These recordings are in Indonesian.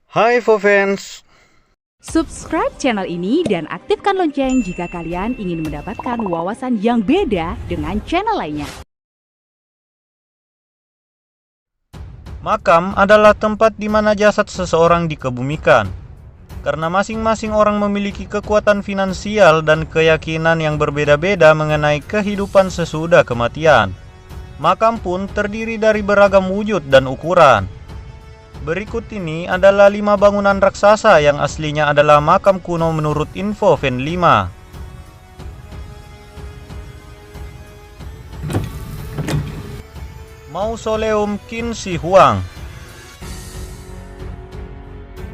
Hai Fofans, Subscribe channel ini dan aktifkan lonceng jika kalian ingin mendapatkan wawasan yang beda dengan channel lainnya. makam adalah tempat di mana jasad seseorang dikebumikan. Karena masing-masing orang memiliki kekuatan finansial dan keyakinan yang berbeda-beda mengenai kehidupan sesudah kematian. Makam pun terdiri dari beragam wujud dan ukuran. Berikut ini adalah 5 bangunan raksasa yang aslinya adalah makam kuno menurut info Fan 5. Mausoleum Qin Shi Huang.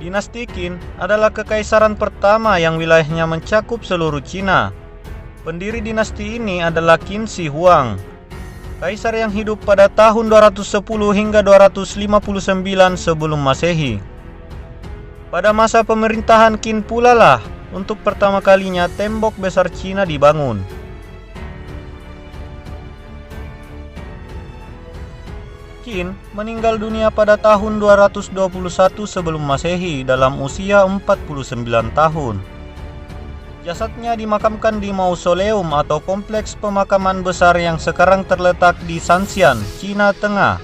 Dinasti Qin adalah kekaisaran pertama yang wilayahnya mencakup seluruh Cina. Pendiri dinasti ini adalah Qin Shi Huang, kaisar yang hidup pada tahun 210 hingga 259 sebelum Masehi. Pada masa pemerintahan Qin pula lah untuk pertama kalinya tembok besar Cina dibangun. Qin meninggal dunia pada tahun 221 sebelum Masehi dalam usia 49 tahun. Jasadnya dimakamkan di mausoleum atau kompleks pemakaman besar yang sekarang terletak di Sanxian, Cina Tengah.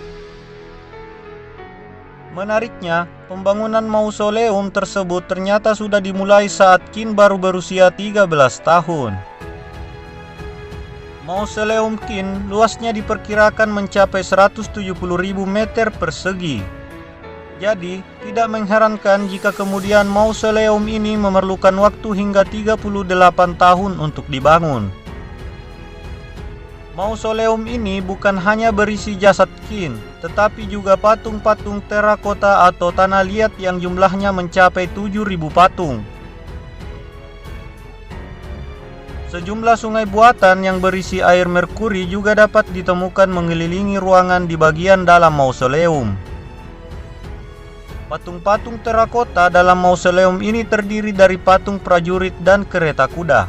Menariknya, pembangunan mausoleum tersebut ternyata sudah dimulai saat Qin baru berusia 13 tahun. Mausoleum Qin luasnya diperkirakan mencapai 170.000 meter persegi. Jadi, tidak mengherankan jika kemudian mausoleum ini memerlukan waktu hingga 38 tahun untuk dibangun. Mausoleum ini bukan hanya berisi jasad Qin, tetapi juga patung-patung terakota atau tanah liat yang jumlahnya mencapai 7.000 patung. Sejumlah sungai buatan yang berisi air merkuri juga dapat ditemukan mengelilingi ruangan di bagian dalam mausoleum. Patung-patung terakota dalam mausoleum ini terdiri dari patung prajurit dan kereta kuda.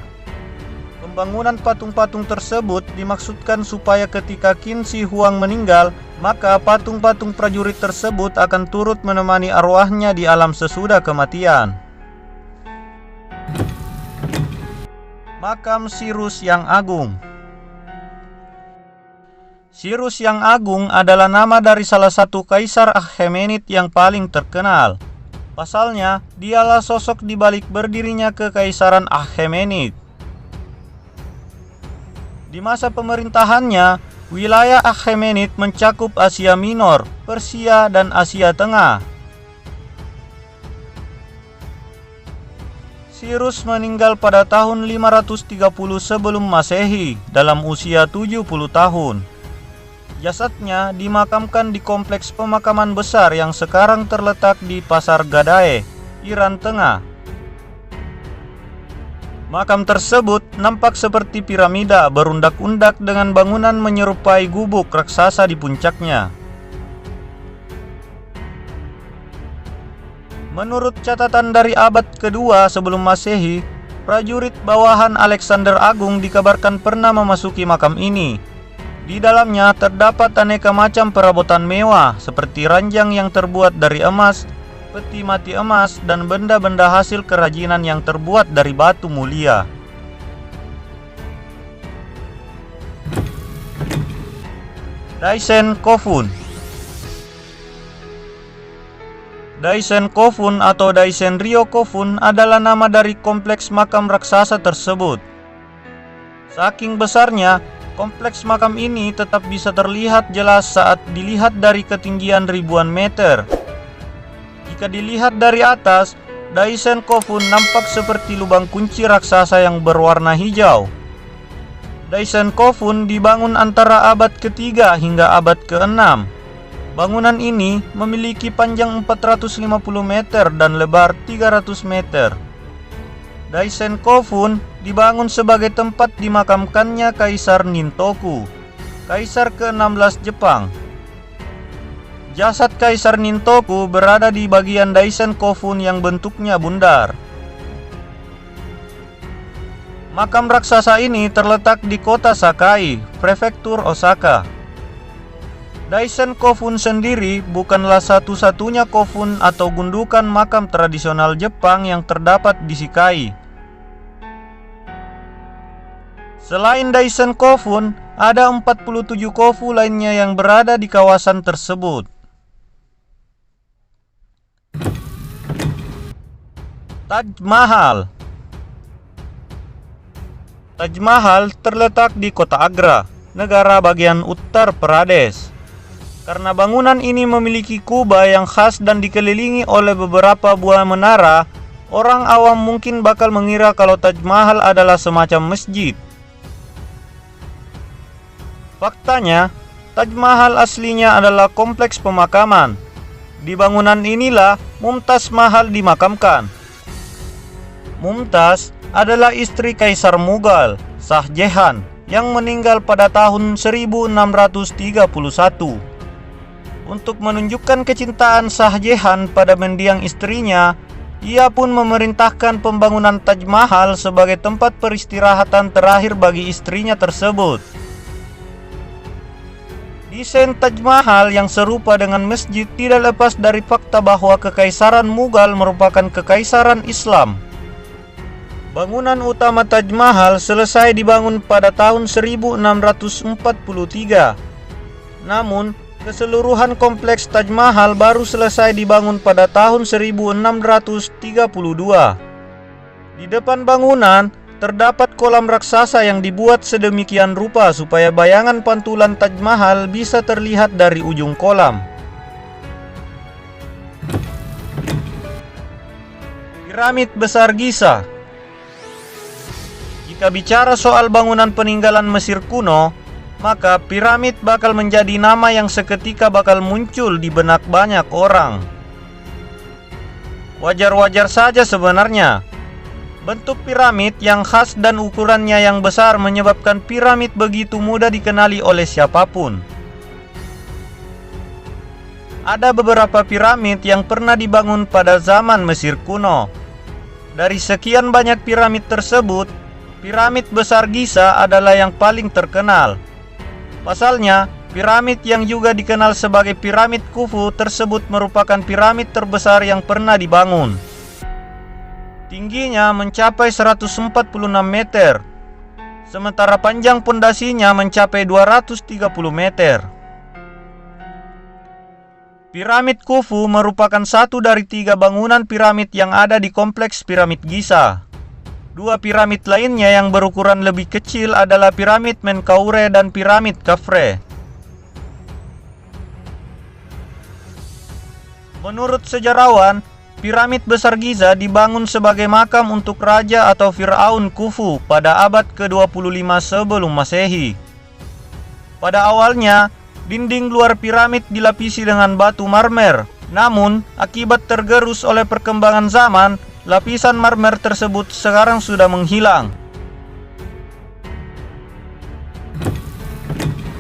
Pembangunan patung-patung tersebut dimaksudkan supaya ketika Qin Shi Huang meninggal, maka patung-patung prajurit tersebut akan turut menemani arwahnya di alam sesudah kematian. Makam Cyrus yang Agung. Cyrus yang Agung adalah nama dari salah satu kaisar Achaemenid yang paling terkenal. Pasalnya, dialah sosok di balik berdirinya kekaisaran Achaemenid. Di masa pemerintahannya, wilayah Achaemenid mencakup Asia Minor, Persia, dan Asia Tengah. Cyrus meninggal pada tahun 530 sebelum Masehi dalam usia 70 tahun. Jasadnya dimakamkan di kompleks pemakaman besar yang sekarang terletak di Pasar Gadae, Iran Tengah. Makam tersebut nampak seperti piramida berundak-undak dengan bangunan menyerupai gubuk raksasa di puncaknya. Menurut catatan dari abad kedua sebelum Masehi, prajurit bawahan Alexander Agung dikabarkan pernah memasuki makam ini. Di dalamnya terdapat aneka macam perabotan mewah seperti ranjang yang terbuat dari emas, peti mati emas, dan benda-benda hasil kerajinan yang terbuat dari batu mulia. Daisen Kofun. Daisen Kofun atau Daisen Ryo Kofun adalah nama dari kompleks makam raksasa tersebut. Saking besarnya, kompleks makam ini tetap bisa terlihat jelas saat dilihat dari ketinggian ribuan meter. Jika dilihat dari atas, Daisen Kofun nampak seperti lubang kunci raksasa yang berwarna hijau. Daisen Kofun dibangun antara abad ke-3 hingga abad ke-6. Bangunan ini memiliki panjang 450 meter dan lebar 300 meter. Daisen Kofun dibangun sebagai tempat dimakamkannya Kaisar Nintoku, Kaisar ke-16 Jepang. Jasad Kaisar Nintoku berada di bagian Daisen Kofun yang bentuknya bundar. Makam raksasa ini terletak di kota Sakai, prefektur Osaka. Daisen Kofun sendiri bukanlah satu-satunya kofun atau gundukan makam tradisional Jepang yang terdapat di Shikai. Selain Daisen Kofun, ada 47 kofu lainnya yang berada di kawasan tersebut. Taj Mahal. Taj Mahal terletak di kota Agra, negara bagian Uttar Pradesh. Karena bangunan ini memiliki kubah yang khas dan dikelilingi oleh beberapa buah menara, orang awam mungkin bakal mengira kalau Taj Mahal adalah semacam masjid. Faktanya, Taj Mahal aslinya adalah kompleks pemakaman. Di bangunan inilah Mumtaz Mahal dimakamkan. Mumtaz adalah istri Kaisar Mughal, Shah Jahan, yang meninggal pada tahun 1631. Untuk menunjukkan kecintaan Shah Jahan pada mendiang istrinya, ia pun memerintahkan pembangunan Taj Mahal sebagai tempat peristirahatan terakhir bagi istrinya tersebut. Desain Taj Mahal yang serupa dengan masjid tidak lepas dari fakta bahwa Kekaisaran Mughal merupakan kekaisaran Islam. Bangunan utama Taj Mahal selesai dibangun pada tahun 1643. Namun, keseluruhan kompleks Taj Mahal baru selesai dibangun pada tahun 1632. Di depan bangunan, terdapat kolam raksasa yang dibuat sedemikian rupa supaya bayangan pantulan Taj Mahal bisa terlihat dari ujung kolam. Piramid Besar Giza. Jika bicara soal bangunan peninggalan Mesir kuno, maka piramid bakal menjadi nama yang seketika bakal muncul di benak banyak orang. Wajar-wajar saja sebenarnya. Bentuk piramid yang khas dan ukurannya yang besar menyebabkan piramid begitu mudah dikenali oleh siapapun. Ada beberapa piramid yang pernah dibangun pada zaman Mesir kuno. Dari sekian banyak piramid tersebut, piramid besar Giza adalah yang paling terkenal. Pasalnya, piramid yang juga dikenal sebagai piramid Khufu tersebut merupakan piramid terbesar yang pernah dibangun. Tingginya mencapai 146 meter, sementara panjang pondasinya mencapai 230 meter. Piramid Khufu merupakan satu dari 3 bangunan piramid yang ada di kompleks piramid Giza. 2 piramid lainnya yang berukuran lebih kecil adalah piramid Menkaure dan piramid Khafre. Menurut sejarawan, piramid besar Giza dibangun sebagai makam untuk raja atau Fir'aun Khufu pada abad ke-25 sebelum Masehi. Pada awalnya, dinding luar piramid dilapisi dengan batu marmer. Namun, akibat tergerus oleh perkembangan zaman, lapisan marmer tersebut sekarang sudah menghilang.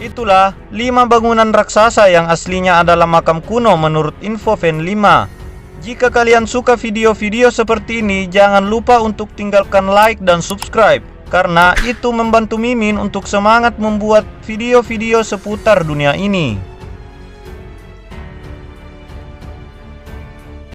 Itulah 5 bangunan raksasa yang aslinya adalah makam kuno menurut info Fan 5. Jika kalian suka video-video seperti ini, jangan lupa untuk tinggalkan like dan subscribe, karena itu membantu Mimin untuk semangat membuat video-video seputar dunia ini.